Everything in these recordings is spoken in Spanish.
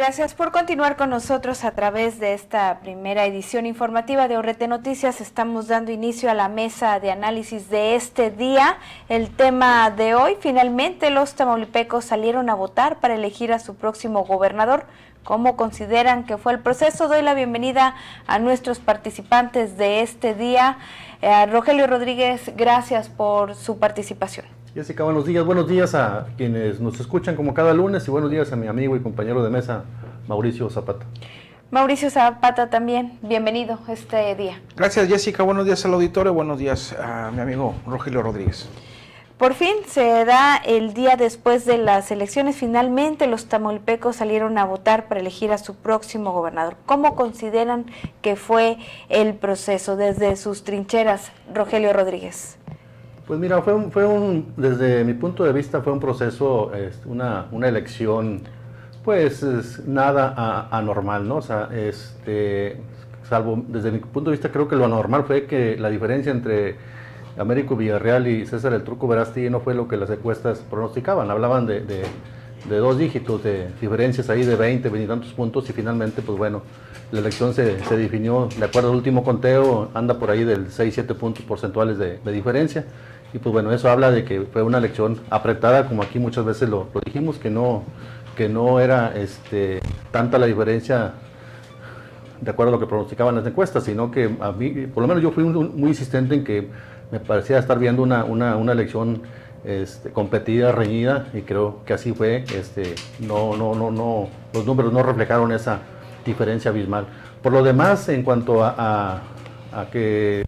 Gracias por continuar con nosotros a través de esta primera edición informativa de ORT Noticias. Estamos dando inicio a la mesa de análisis de este día. El tema de hoy, finalmente los tamaulipecos salieron a votar para elegir a su próximo gobernador. ¿Cómo consideran que fue el proceso? Doy la bienvenida a nuestros participantes de este día. Rogelio Rodríguez, gracias por su participación. Jessica, buenos días a quienes nos escuchan como cada lunes y buenos días a mi amigo y compañero de mesa, Mauricio Zapata. Mauricio Zapata también, bienvenido este día. Gracias, Jessica, buenos días al auditorio, buenos días a mi amigo Rogelio Rodríguez. Por fin se da el día después de las elecciones, finalmente los tamaulipecos salieron a votar para elegir a su próximo gobernador. ¿Cómo consideran que fue el proceso desde sus trincheras, Rogelio Rodríguez? Pues mira, desde mi punto de vista fue un proceso, una elección, pues nada anormal, ¿no? O sea, salvo desde mi punto de vista creo que lo anormal fue que la diferencia entre Américo Villarreal y César el Turco Verástegui no fue lo que las encuestas pronosticaban. Hablaban de 2 dígitos, de diferencias ahí de 20 y tantos puntos y finalmente, pues bueno, la elección se definió, de acuerdo al último conteo, anda por ahí del 6-7 puntos porcentuales de diferencia. Y pues bueno, eso habla de que fue una elección apretada, como aquí muchas veces lo dijimos, que no era tanta la diferencia de acuerdo a lo que pronosticaban las encuestas, sino que a mí, por lo menos yo fui muy insistente en que me parecía estar viendo una elección competida, reñida, y creo que así fue. Los números no reflejaron esa diferencia abismal. Por lo demás, en cuanto a que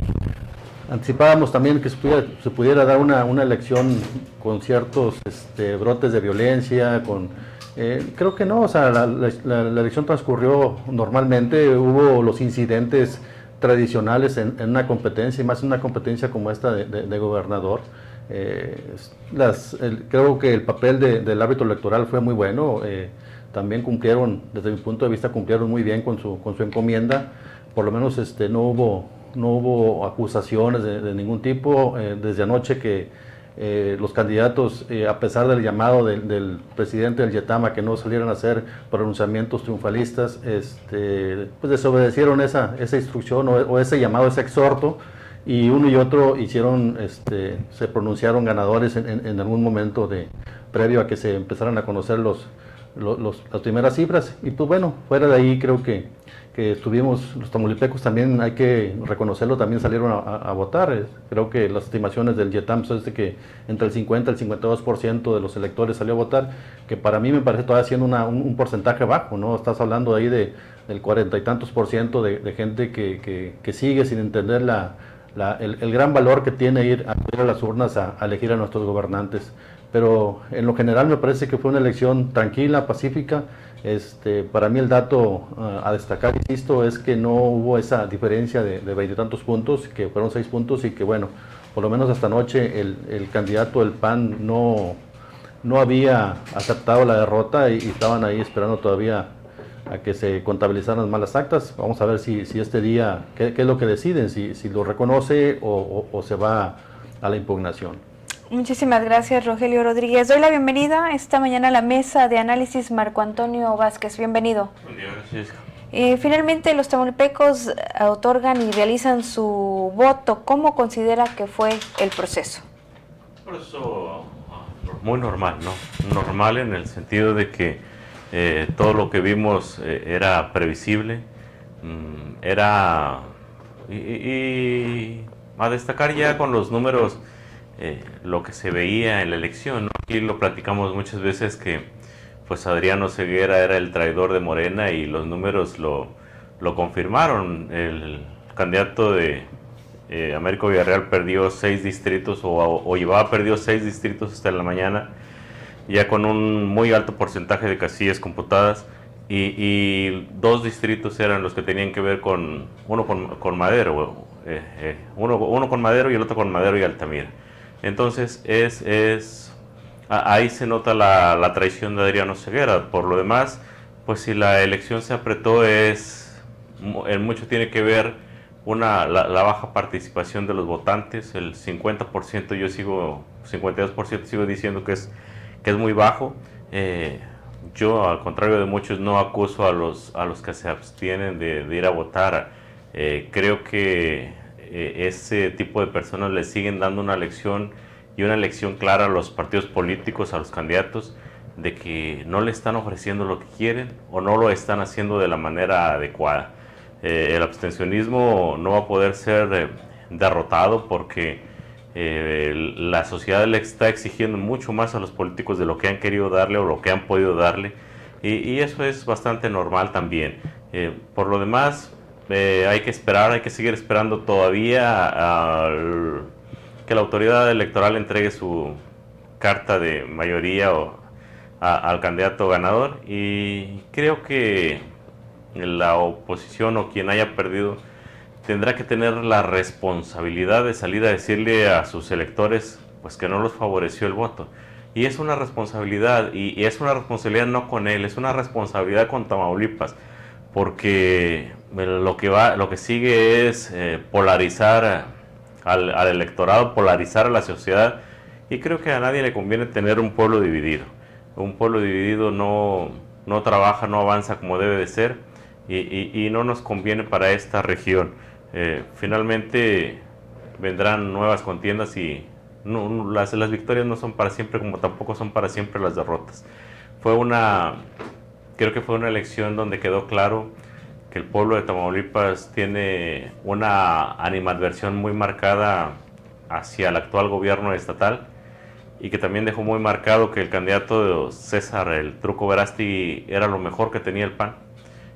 anticipábamos también que se pudiera dar una elección con ciertos brotes de violencia, creo que no, o sea, la elección transcurrió normalmente, hubo los incidentes tradicionales en una competencia, y más en una competencia como esta de gobernador. Creo que el papel del árbitro electoral fue muy bueno, también cumplieron, desde mi punto de vista, cumplieron muy bien con su encomienda, por lo menos no hubo acusaciones de ningún tipo. Desde anoche que los candidatos, a pesar del llamado del presidente del Yetama que no salieran a hacer pronunciamientos triunfalistas, pues desobedecieron esa instrucción o ese llamado, ese exhorto, y uno y otro se pronunciaron ganadores en algún momento previo a que se empezaran a conocer las primeras cifras. Y pues bueno, fuera de ahí creo que estuvimos, los tamaulipecos también, hay que reconocerlo, también salieron a votar. Creo que las estimaciones del YETAM son que entre el 50 y el 52% de los electores salió a votar, que para mí me parece todavía siendo un porcentaje bajo, ¿no? Estás hablando ahí del 40 y tantos % de gente que sigue sin entender el gran valor que tiene ir a las urnas a elegir a nuestros gobernantes. Pero en lo general me parece que fue una elección tranquila, pacífica. Para mí el dato a destacar, insisto, es que no hubo esa diferencia de 20 y tantos puntos, que fueron 6 puntos, y que bueno, por lo menos hasta anoche el candidato del PAN no había aceptado la derrota y estaban ahí esperando todavía a que se contabilizaran las malas actas. Vamos a ver si este día, qué es lo que deciden, si lo reconoce o se va a la impugnación. Muchísimas gracias, Rogelio Rodríguez. Doy la bienvenida esta mañana a la mesa de análisis, Marco Antonio Vázquez. Bienvenido. Buen día, gracias. Finalmente, los tamaulipecos otorgan y realizan su voto. ¿Cómo considera que fue el proceso? Por eso, muy normal, ¿no? Normal en el sentido de que todo lo que vimos era previsible, y a destacar ya con los números lo que se veía en la elección, ¿no? Aquí lo platicamos muchas veces que pues Adrián Oseguera era el traidor de Morena y los números lo confirmaron. El candidato de Américo Villarreal perdió 6 distritos o llevaba perdido 6 distritos hasta la mañana, ya con un muy alto porcentaje de casillas computadas, y 2 distritos eran los que tenían que ver con Madero, uno con Madero y el otro con Madero y Altamira. Entonces ahí se nota la traición de Adrián Oseguera. Por lo demás, pues si la elección se apretó, en mucho tiene que ver la baja participación de los votantes, el 50%, 52% sigo diciendo que es muy bajo. yo, al contrario de muchos, no acuso a los que se abstienen de ir a votar. Creo que ese tipo de personas le siguen dando una lección y una lección clara a los partidos políticos, a los candidatos, de que no le están ofreciendo lo que quieren o no lo están haciendo de la manera adecuada. El abstencionismo no va a poder ser derrotado porque la sociedad le está exigiendo mucho más a los políticos de lo que han querido darle o lo que han podido darle, y eso es bastante normal también. Por lo demás, hay que esperar, hay que seguir esperando todavía que la autoridad electoral entregue su carta de mayoría al candidato ganador, y creo que la oposición o quien haya perdido tendrá que tener la responsabilidad de salir a decirle a sus electores pues que no los favoreció el voto. Y es una responsabilidad, y es una responsabilidad no con él, es una responsabilidad con Tamaulipas, porque lo que sigue es polarizar al electorado, polarizar a la sociedad, y creo que a nadie le conviene tener un pueblo dividido. Un pueblo dividido no trabaja, no avanza como debe de ser, y no nos conviene para esta región. Finalmente vendrán nuevas contiendas, y las victorias no son para siempre, como tampoco son para siempre las derrotas. Creo que fue una elección donde quedó claro que el pueblo de Tamaulipas tiene una animadversión muy marcada hacia el actual gobierno estatal, y que también dejó muy marcado que el candidato de César el Truco Verástegui era lo mejor que tenía el PAN.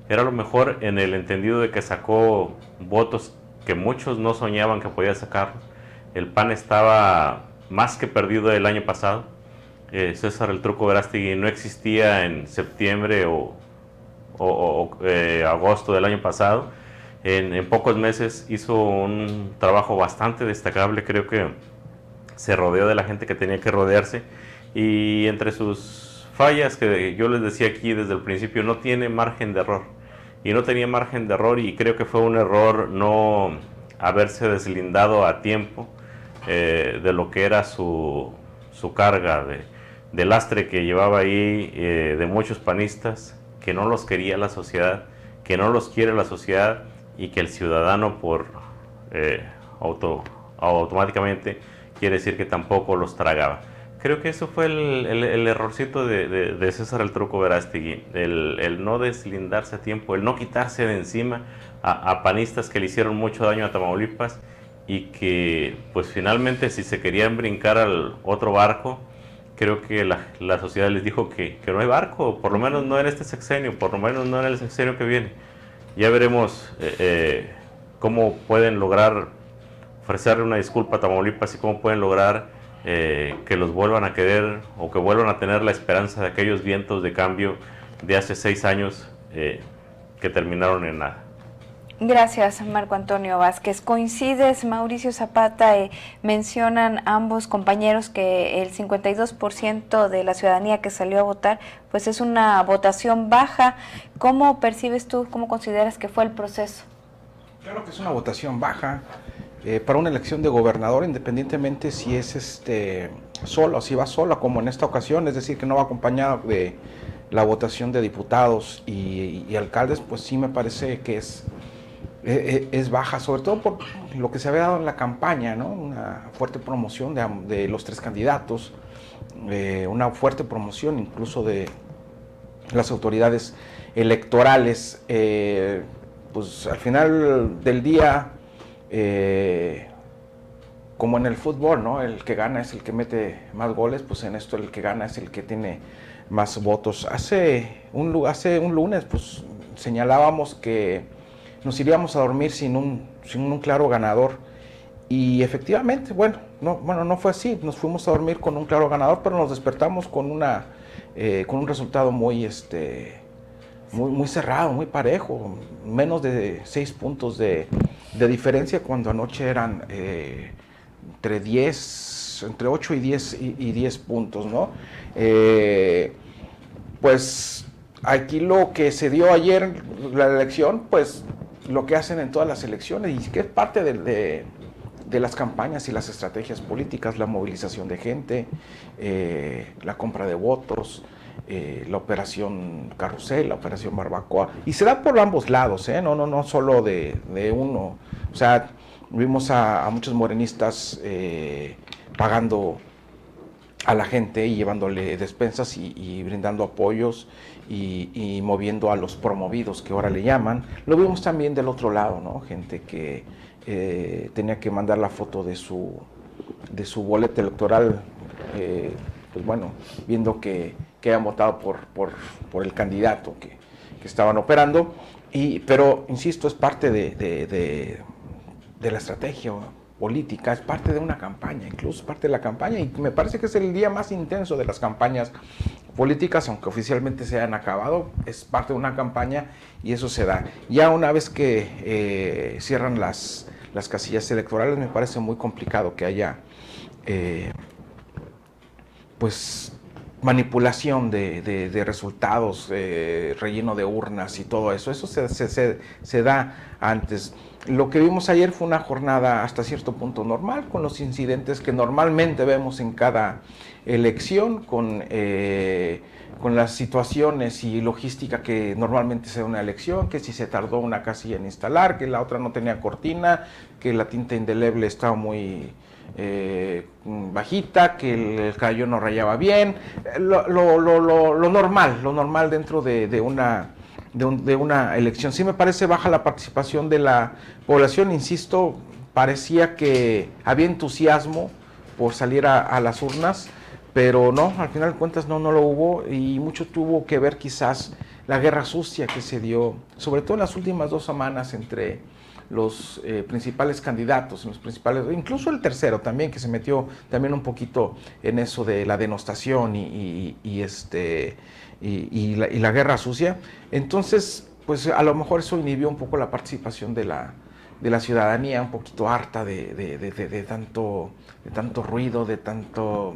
Era lo mejor en el entendido de que sacó votos que muchos no soñaban que podía sacar. El PAN estaba más que perdido el año pasado. César el Truco Verástegui no existía en septiembre o agosto del año pasado. En pocos meses hizo un trabajo bastante destacable. Creo que se rodeó de la gente que tenía que rodearse, y entre sus fallas, que yo les decía aquí desde el principio, no tiene margen de error, y no tenía margen de error, y creo que fue un error no haberse deslindado a tiempo de lo que era su carga de lastre que llevaba ahí, de muchos panistas, que no los quería la sociedad, que no los quiere la sociedad, y que el ciudadano automáticamente quiere decir que tampoco los tragaba. Creo que eso fue el errorcito de César el Truco Verástegui, el no deslindarse a tiempo, el no quitarse de encima a panistas que le hicieron mucho daño a Tamaulipas, y que pues finalmente, si se querían brincar al otro barco, creo que la sociedad les dijo que no hay barco, por lo menos no en este sexenio, por lo menos no en el sexenio que viene. Ya veremos cómo pueden lograr ofrecerle una disculpa a Tamaulipas, y cómo pueden lograr que los vuelvan a querer, o que vuelvan a tener la esperanza de aquellos vientos de cambio de hace 6 años que terminaron en nada. Gracias, Marco Antonio Vázquez. ¿Coincides, Mauricio Zapata? Mencionan ambos compañeros que el 52% de la ciudadanía que salió a votar, pues es una votación baja. ¿Cómo percibes tú, cómo consideras que fue el proceso? Claro que es una votación baja para una elección de gobernador, independientemente si es solo, si va sola, como en esta ocasión, es decir, que no va acompañado de la votación de diputados y alcaldes, pues sí me parece que es baja, sobre todo por lo que se había dado en la campaña, ¿no? Una fuerte promoción de los 3 candidatos, una fuerte promoción incluso de las autoridades electorales. Pues al final del día, como en el fútbol, ¿no? El que gana es el que mete más goles, pues en esto el que gana es el que tiene más votos. Hace un lunes, pues señalábamos que nos iríamos a dormir sin un claro ganador, y efectivamente, bueno, no fue así. Nos fuimos a dormir con un claro ganador, pero nos despertamos con un resultado muy cerrado, muy parejo, menos de 6 puntos de diferencia, cuando anoche eran entre 8 y 10 puntos, ¿no? Pues aquí lo que se dio ayer, la elección, pues lo que hacen en todas las elecciones, y que es parte de las campañas y las estrategias políticas, la movilización de gente, la compra de votos, la operación Carrusel, la operación Barbacoa, y se da por ambos lados, no solo de uno. O sea, vimos a muchos morenistas pagando a la gente y llevándole despensas y brindando apoyos y moviendo a los promovidos, que ahora le llaman. Lo vimos también del otro lado, ¿no? Gente que tenía que mandar la foto de su boleta electoral, pues bueno, viendo que han votado por el candidato que estaban operando, pero insisto, es parte de la estrategia política, es parte de una campaña, incluso es parte de la campaña, y me parece que es el día más intenso de las campañas políticas, aunque oficialmente se hayan acabado, es parte de una campaña y eso se da. Ya una vez que cierran las casillas electorales, me parece muy complicado que haya pues manipulación de resultados, relleno de urnas y todo eso. Eso se da antes. Lo que vimos ayer fue una jornada hasta cierto punto normal, con los incidentes que normalmente vemos en cada elección, con las situaciones y logística que normalmente se da una elección, que si se tardó una casilla en instalar, que la otra no tenía cortina, que la tinta indeleble estaba muy bajita, que el crayón no rayaba bien, lo normal dentro de una elección. Sí me parece baja la participación de la población, insisto, parecía que había entusiasmo por salir a las urnas, pero no, al final de cuentas no lo hubo, y mucho tuvo que ver quizás la guerra sucia que se dio, sobre todo en las últimas 2 semanas, entre los principales candidatos, incluso el tercero también, que se metió también un poquito en eso de la denostación y la guerra sucia. Entonces, pues a lo mejor eso inhibió un poco la participación de la ciudadanía, un poquito harta de tanto ruido, de tanto,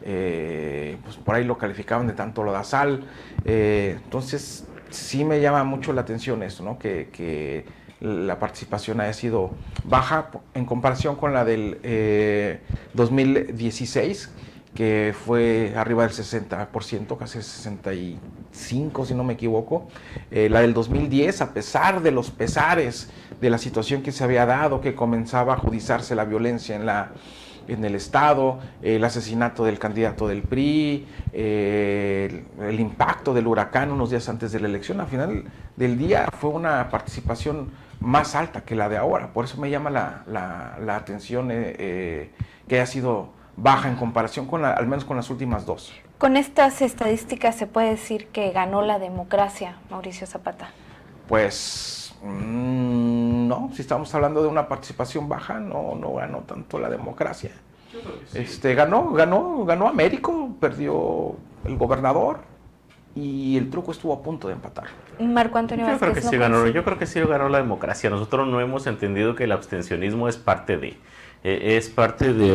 pues por ahí lo calificaban de tanto lodazal. Entonces, sí me llama mucho la atención eso, ¿no? Que la participación haya sido baja en comparación con la del 2016, que fue arriba del 60%, casi el 65%, si no me equivoco. La del 2010, a pesar de los pesares de la situación que se había dado, que comenzaba a agudizarse la violencia en el Estado, el asesinato del candidato del PRI, el impacto del huracán unos días antes de la elección, al final del día fue una participación más alta que la de ahora. Por eso me llama la atención que haya sido baja en comparación con al menos con las últimas 2. Con estas estadísticas se puede decir que ganó la democracia, Mauricio Zapata. Pues no, si estamos hablando de una participación baja, no ganó tanto la democracia. Yo creo que sí. Ganó Américo, perdió el gobernador y el Truco estuvo a punto de empatar. Marco Antonio Vázquez, yo creo que sí ganó la democracia. Nosotros no hemos entendido que el abstencionismo es parte de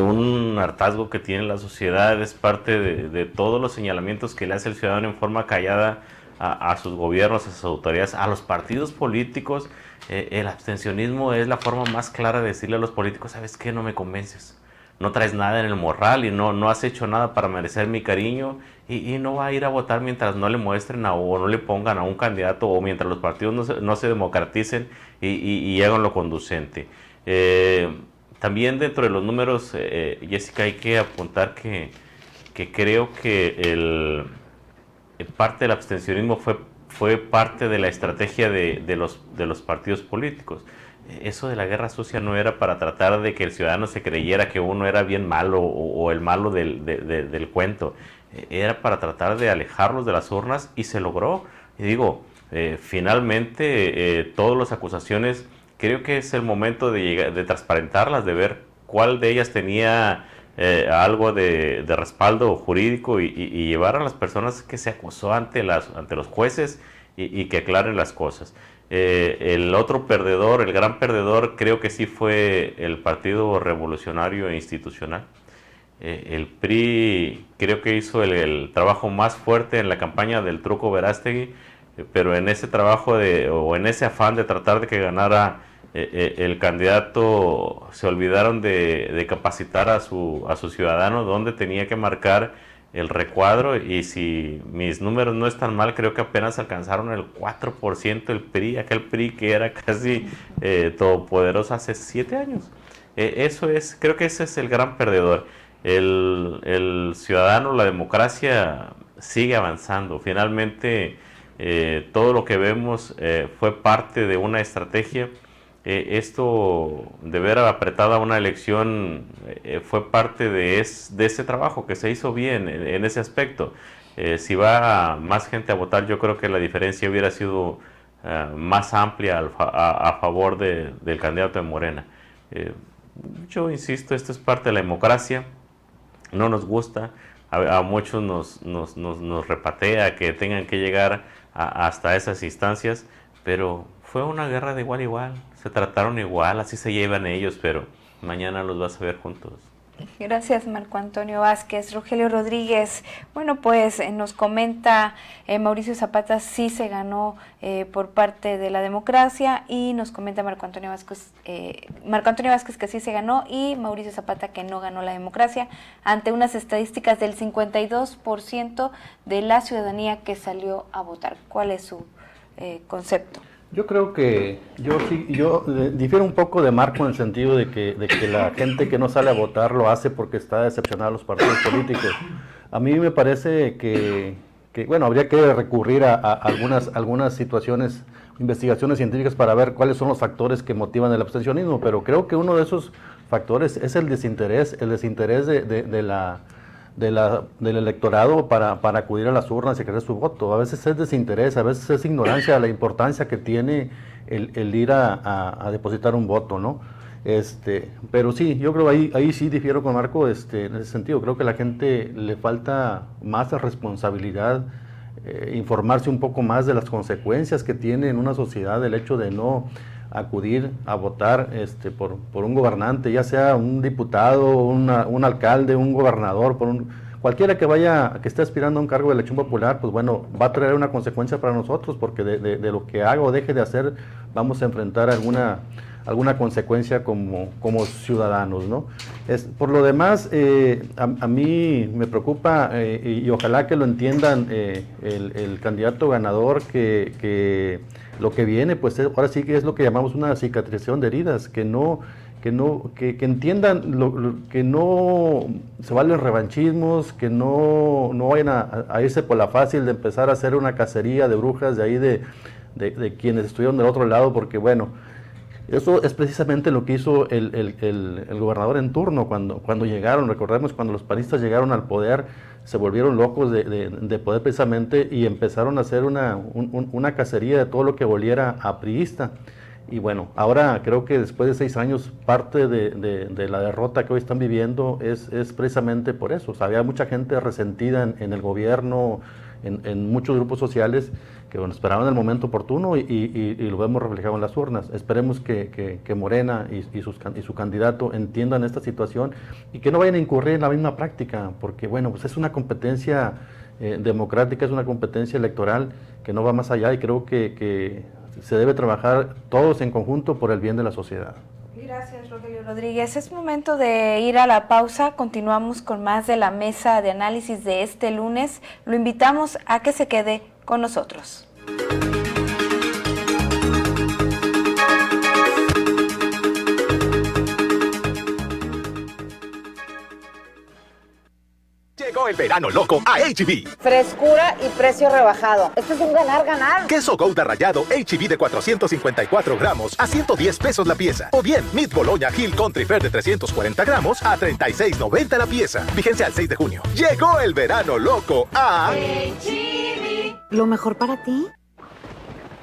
un hartazgo que tiene la sociedad, es parte de todos los señalamientos que le hace el ciudadano en forma callada a sus gobiernos, a sus autoridades, a los partidos políticos. El abstencionismo es la forma más clara de decirle a los políticos: ¿sabes qué? No me convences, no traes nada en el morral y no has hecho nada para merecer mi cariño, y no va a ir a votar mientras no le muestren o no le pongan a un candidato, o mientras los partidos no se democraticen y hagan lo conducente. También dentro de los números, Jessica, hay que apuntar que creo que parte del abstencionismo fue parte de la estrategia de los partidos políticos. Eso de la guerra sucia no era para tratar de que el ciudadano se creyera que uno era bien malo o el malo del cuento. Era para tratar de alejarlos de las urnas, y se logró. Y digo, finalmente todas las acusaciones, creo que es el momento de transparentarlas, de ver cuál de ellas tenía algo de respaldo jurídico y llevar a las personas que se acusó ante los jueces y que aclaren las cosas. El otro perdedor, el gran perdedor, creo que sí fue el Partido Revolucionario Institucional. El PRI creo que hizo el trabajo más fuerte en la campaña del Truco Verástegui, pero en ese trabajo o en ese afán de tratar de que ganara el candidato, se olvidaron de capacitar a su ciudadano, donde tenía que marcar el recuadro, y si mis números no están mal, creo que apenas alcanzaron el 4% el PRI, aquel PRI que era casi todopoderoso hace 7 años. Creo que ese es el gran perdedor. El ciudadano, la democracia sigue avanzando. Finalmente, todo lo que vemos fue parte de una estrategia. Esto de ver apretada una elección fue parte de ese trabajo que se hizo bien en ese aspecto. Si va más gente a votar, yo creo que la diferencia hubiera sido más amplia a favor del candidato de Morena. Yo insisto, esto es parte de la democracia, no nos gusta, a muchos nos repatea que tengan que llegar hasta esas instancias, pero fue una guerra de igual a igual, se trataron igual, así se llevan ellos, pero mañana los vas a ver juntos. Gracias, Marco Antonio Vázquez. Rogelio Rodríguez, bueno, pues nos comenta Mauricio Zapata sí se ganó por parte de la democracia, y nos comenta Marco Antonio Vázquez que sí se ganó, y Mauricio Zapata que no ganó la democracia, ante unas estadísticas del 52% de la ciudadanía que salió a votar. ¿Cuál es su concepto? Yo creo que yo difiero un poco de Marco en el sentido de que la gente que no sale a votar lo hace porque está decepcionada a los partidos políticos. A mí me parece que bueno, habría que recurrir a algunas situaciones, investigaciones científicas para ver cuáles son los factores que motivan el abstencionismo, pero creo que uno de esos factores es el desinterés del electorado para acudir a las urnas y ejercer su voto. A veces es desinterés, a veces es ignorancia de la importancia que tiene el ir a depositar un voto, ¿no? Pero sí, yo creo ahí sí difiero con Marco en ese sentido. Creo que a la gente le falta más responsabilidad, informarse un poco más de las consecuencias que tiene en una sociedad el hecho de no acudir a votar por un gobernante, ya sea un diputado, un alcalde, un gobernador, cualquiera que esté aspirando a un cargo de elección popular, pues bueno, va a traer una consecuencia para nosotros, porque de lo que haga o deje de hacer vamos a enfrentar alguna consecuencia como ciudadanos, ¿no? Por lo demás, a mí me preocupa, y ojalá que lo entiendan el candidato ganador, que lo que viene, pues ahora sí que es lo que llamamos una cicatrización de heridas, que entiendan que no se valen revanchismos, que no vayan a irse por la fácil de empezar a hacer una cacería de brujas de ahí de quienes estuvieron del otro lado, porque bueno, eso es precisamente lo que hizo el gobernador en turno cuando llegaron. Recordemos, cuando los panistas llegaron al poder, se volvieron locos de poder precisamente, y empezaron a hacer una cacería de todo lo que volviera a priista. Y bueno, ahora creo que después de 6 años, parte de la derrota que hoy están viviendo es precisamente por eso. O sea, había mucha gente resentida en el gobierno, en muchos grupos sociales, que bueno, esperaban el momento oportuno y lo vemos reflejado en las urnas. Esperemos que Morena y su candidato entiendan esta situación y que no vayan a incurrir en la misma práctica, porque bueno, pues es una competencia democrática, es una competencia electoral que no va más allá, y creo que se debe trabajar todos en conjunto por el bien de la sociedad. Gracias, Rogelio Rodríguez. Es momento de ir a la pausa. Continuamos con más de la mesa de análisis de este lunes. Lo invitamos a que se quede con nosotros. Llegó el verano loco a H-E-B. Frescura y precio rebajado. Esto es un ganar-ganar. Queso Gouda rallado H-E-B de 454 gramos a 110 pesos la pieza. O bien, Meat Bologna Hill Country Fair de 340 gramos a 36.90 la pieza. Vigencia al 6 de junio. Llegó el verano loco a H-E-B. ¿Lo mejor para ti?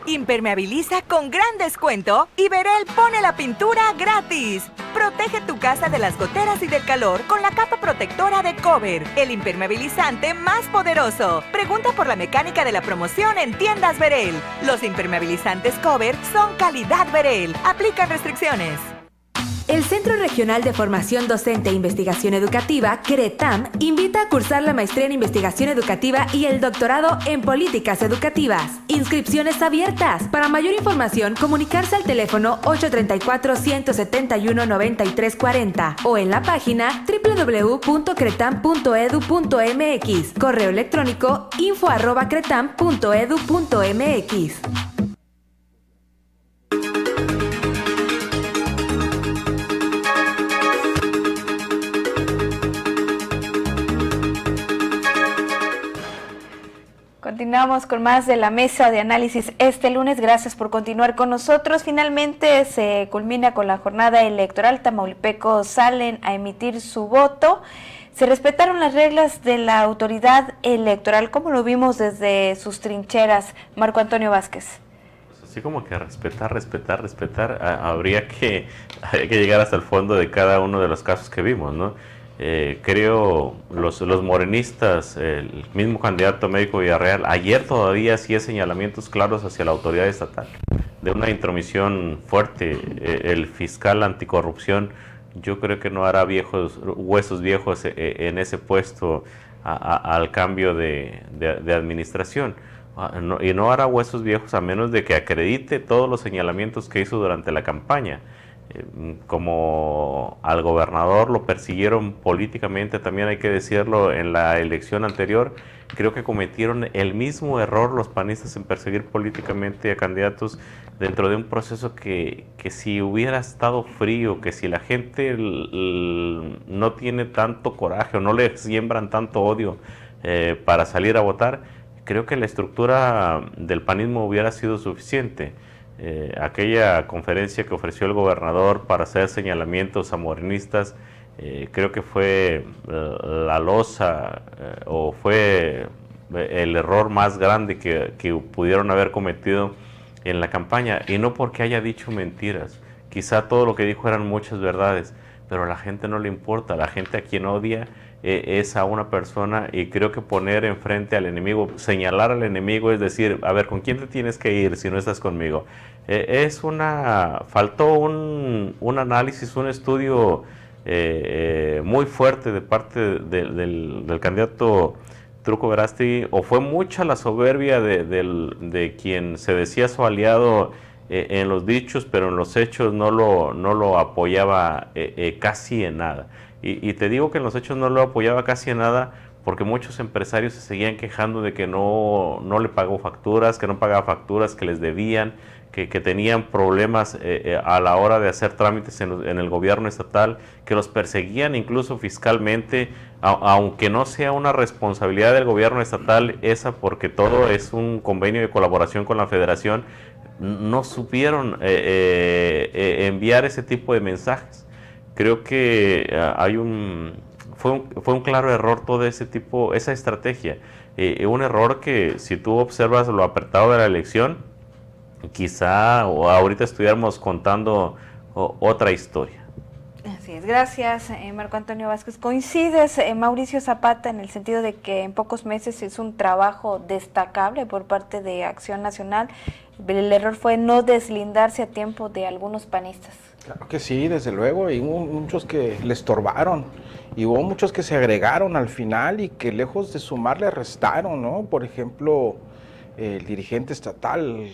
Impermeabiliza con gran descuento y Verel pone la pintura gratis. Protege tu casa de las goteras y del calor con la capa protectora de Cover, el impermeabilizante más poderoso. Pregunta por la mecánica de la promoción en tiendas Verel. Los impermeabilizantes Cover son calidad Verel. Aplican restricciones. El El Centro Regional de Formación Docente e Investigación Educativa, CRETAM, invita a cursar la maestría en Investigación Educativa y el doctorado en Políticas Educativas. Inscripciones abiertas. Para mayor información, comunicarse al teléfono 834-171-9340 o en la página www.cretam.edu.mx. Correo electrónico info@cretam.edu.mx. Continuamos con más de la mesa de análisis este lunes. Gracias por continuar con nosotros. Finalmente se culmina con la jornada electoral. Tamaulipecos salen a emitir su voto. Se respetaron las reglas de la autoridad electoral, como lo vimos desde sus trincheras. Marco Antonio Vázquez. Así como que respetar, habría que llegar hasta el fondo de cada uno de los casos que vimos, ¿no? Creo los morenistas, el mismo candidato Médico Villarreal, ayer todavía hacía señalamientos claros hacia la autoridad estatal de una intromisión fuerte. El fiscal anticorrupción, yo creo que no hará huesos viejos en ese puesto al cambio de administración. Y no hará huesos viejos a menos de que acredite todos los señalamientos que hizo durante la campaña. Como al gobernador lo persiguieron políticamente, también hay que decirlo, en la elección anterior, creo que cometieron el mismo error los panistas en perseguir políticamente a candidatos dentro de un proceso que si hubiera estado frío, que si la gente no tiene tanto coraje o no le siembran tanto odio para salir a votar, creo que la estructura del panismo hubiera sido suficiente. Aquella conferencia que ofreció el gobernador para hacer señalamientos a morenistas, creo que fue la losa o fue el error más grande que pudieron haber cometido en la campaña, y no porque haya dicho mentiras. Quizá todo lo que dijo eran muchas verdades, pero a la gente no le importa. La gente a quien odia es a una persona, y creo que poner enfrente al enemigo, señalar al enemigo, es decir, a ver, ¿con quién te tienes que ir si no estás conmigo? Faltó un análisis, un estudio muy fuerte de parte del candidato Truco Verástegui, o fue mucha la soberbia de quien se decía su aliado en los dichos, pero en los hechos no lo apoyaba casi en nada. Y te digo que en los hechos no lo apoyaba casi en nada porque muchos empresarios se seguían quejando de que no le pagó facturas, que no pagaba facturas, que les debían, que tenían problemas a la hora de hacer trámites en el gobierno estatal, que los perseguían incluso fiscalmente, aunque no sea una responsabilidad del gobierno estatal esa, porque todo es un convenio de colaboración con la federación. No supieron enviar ese tipo de mensajes. Creo que fue un claro error todo esa estrategia. Un error que, si tú observas lo apretado de la elección, quizá ahorita estuviéramos contando otra historia. Así es, gracias Marco Antonio Vázquez. ¿Coincides, Mauricio Zapata, en el sentido de que en pocos meses es un trabajo destacable por parte de Acción Nacional? El error fue no deslindarse a tiempo de algunos panistas. Claro que sí, desde luego, y hubo muchos que le estorbaron, y hubo muchos que se agregaron al final y que lejos de sumar le restaron, ¿no? Por ejemplo, el dirigente estatal,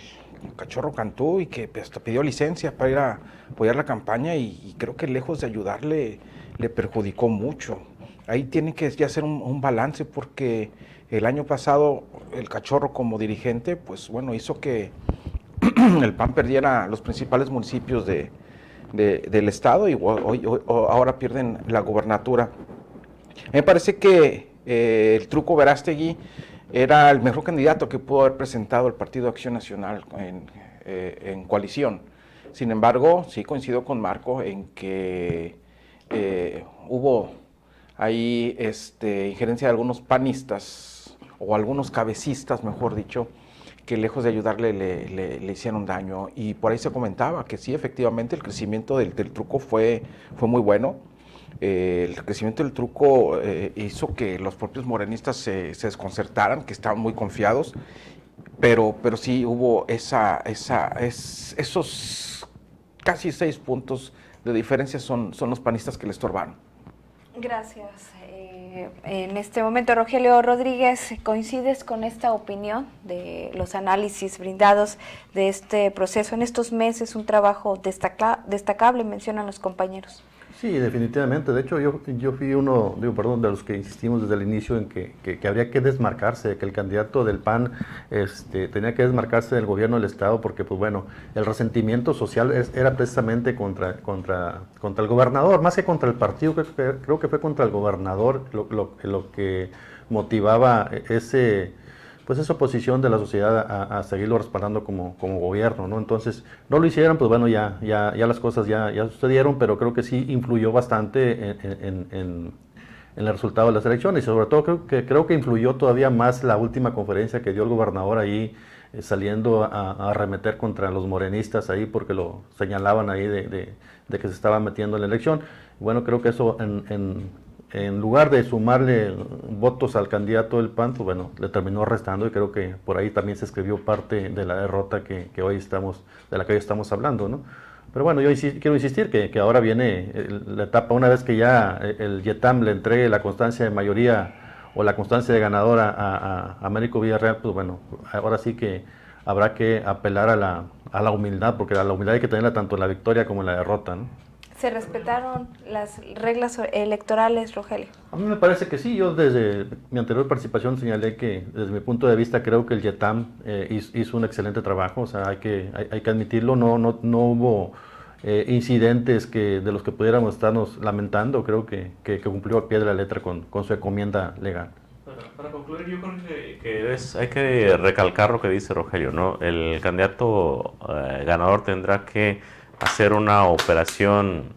Cachorro Cantú, y que hasta pidió licencia para ir a apoyar la campaña, y creo que lejos de ayudarle le perjudicó mucho. Ahí tiene que ya hacer un balance, porque el año pasado el Cachorro como dirigente, pues bueno, hizo que el PAN perdiera los principales municipios del estado, y ahora pierden la gobernatura. Me parece que el Truco Verástegui era el mejor candidato que pudo haber presentado el Partido Acción Nacional en coalición. Sin embargo, sí coincido con Marco en que hubo ahí injerencia de algunos panistas, o algunos cabecistas, mejor dicho, que lejos de ayudarle le hicieron daño. Y por ahí se comentaba que sí, efectivamente, el crecimiento del Truco fue muy bueno. El crecimiento del Truco hizo que los propios morenistas se desconcertaran, que estaban muy confiados, pero sí hubo esos casi 6 puntos de diferencia son los panistas que le estorbaron. Gracias. En este momento, Rogelio Rodríguez, ¿coincides con esta opinión de los análisis brindados de este proceso en estos meses? Un trabajo destacable, mencionan los compañeros. Sí, definitivamente. De hecho, yo fui uno, de los que insistimos desde el inicio en que habría que desmarcarse, que el candidato del PAN tenía que desmarcarse del gobierno del Estado, porque, pues bueno, el resentimiento social era precisamente contra el gobernador, más que contra el partido, creo que fue contra el gobernador lo que motivaba esa oposición de la sociedad a seguirlo respaldando como gobierno, ¿no? Entonces, no lo hicieron, pues bueno, ya las cosas ya sucedieron, pero creo que sí influyó bastante en el resultado de las elecciones, y sobre todo creo que influyó todavía más la última conferencia que dio el gobernador ahí, saliendo a arremeter contra los morenistas ahí, porque lo señalaban ahí de que se estaba metiendo en la elección. Bueno, creo que eso en lugar de sumarle votos al candidato del PAN, pues bueno, le terminó restando, y creo que por ahí también se escribió parte de la derrota de la que hoy estamos hablando, ¿no? Pero bueno, yo quiero insistir que ahora viene la etapa, una vez que ya el YETAM le entregue la constancia de mayoría o la constancia de ganador a Américo Villarreal, pues bueno, ahora sí que habrá que apelar a la humildad, porque la humildad hay que tenerla tanto en la victoria como en la derrota, ¿no? ¿Se respetaron las reglas electorales, Rogelio? A mí me parece que sí. Yo desde mi anterior participación señalé que, desde mi punto de vista, creo que el YETAM hizo un excelente trabajo. O sea, hay que admitirlo. No hubo incidentes de los que pudiéramos estarnos lamentando. Creo que cumplió al pie de la letra con su encomienda legal. Para concluir, yo creo que hay que recalcar lo que dice Rogelio, ¿no? El candidato ganador tendrá que hacer una operación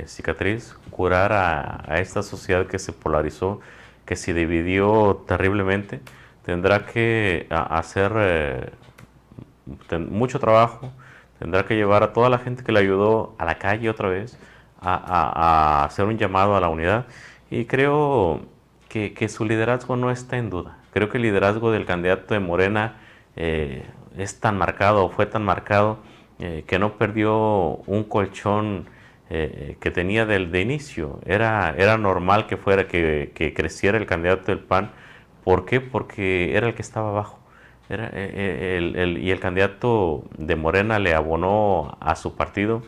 cicatriz, curar a esta sociedad que se polarizó, que se dividió terriblemente. Tendrá que hacer mucho trabajo, tendrá que llevar a toda la gente que le ayudó a la calle otra vez, a hacer un llamado a la unidad, y creo que su liderazgo no está en duda. Creo que el liderazgo del candidato de Morena es tan marcado, fue tan marcado, que no perdió un colchón que tenía de inicio. Era normal que creciera el candidato del PAN. ¿Por qué? Porque era el que estaba abajo. Y el candidato de Morena le abonó a su partido,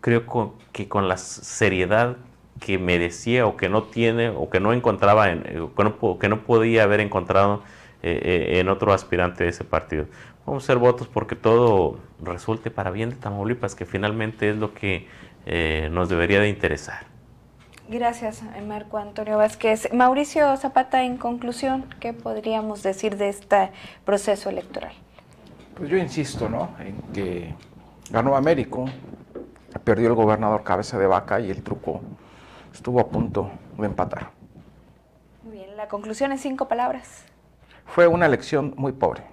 creo que con la seriedad que merecía, o que no tiene, o que no encontraba, que no podía haber encontrado en otro aspirante de ese partido. Vamos a hacer votos porque todo resulte para bien de Tamaulipas, que finalmente es lo que nos debería de interesar. Gracias, Marco Antonio Vázquez. Mauricio Zapata, en conclusión, ¿qué podríamos decir de este proceso electoral? Pues yo insisto, ¿no?, en que ganó Américo, perdió el gobernador Cabeza de Vaca, y el truco estuvo a punto de empatar. Muy bien, la conclusión en 5 palabras. Fue una elección muy pobre.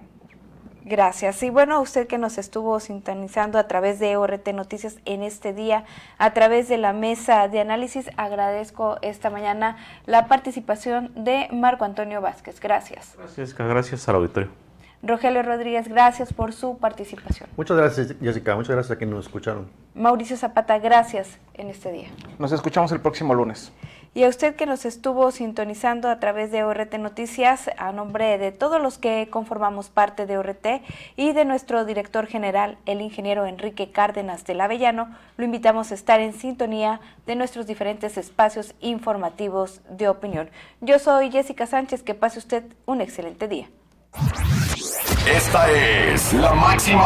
Gracias. Y bueno, usted que nos estuvo sintonizando a través de ORT Noticias en este día, a través de la mesa de análisis, agradezco esta mañana la participación de Marco Antonio Vázquez. Gracias. Gracias al auditorio. Rogelio Rodríguez, gracias por su participación. Muchas gracias, Jessica. Muchas gracias a quienes nos escucharon. Mauricio Zapata, gracias en este día. Nos escuchamos el próximo lunes. Y a usted que nos estuvo sintonizando a través de ORT Noticias, a nombre de todos los que conformamos parte de ORT y de nuestro director general, el ingeniero Enrique Cárdenas del Avellano, lo invitamos a estar en sintonía de nuestros diferentes espacios informativos de opinión. Yo soy Jessica Sánchez, que pase usted un excelente día. Esta es la máxima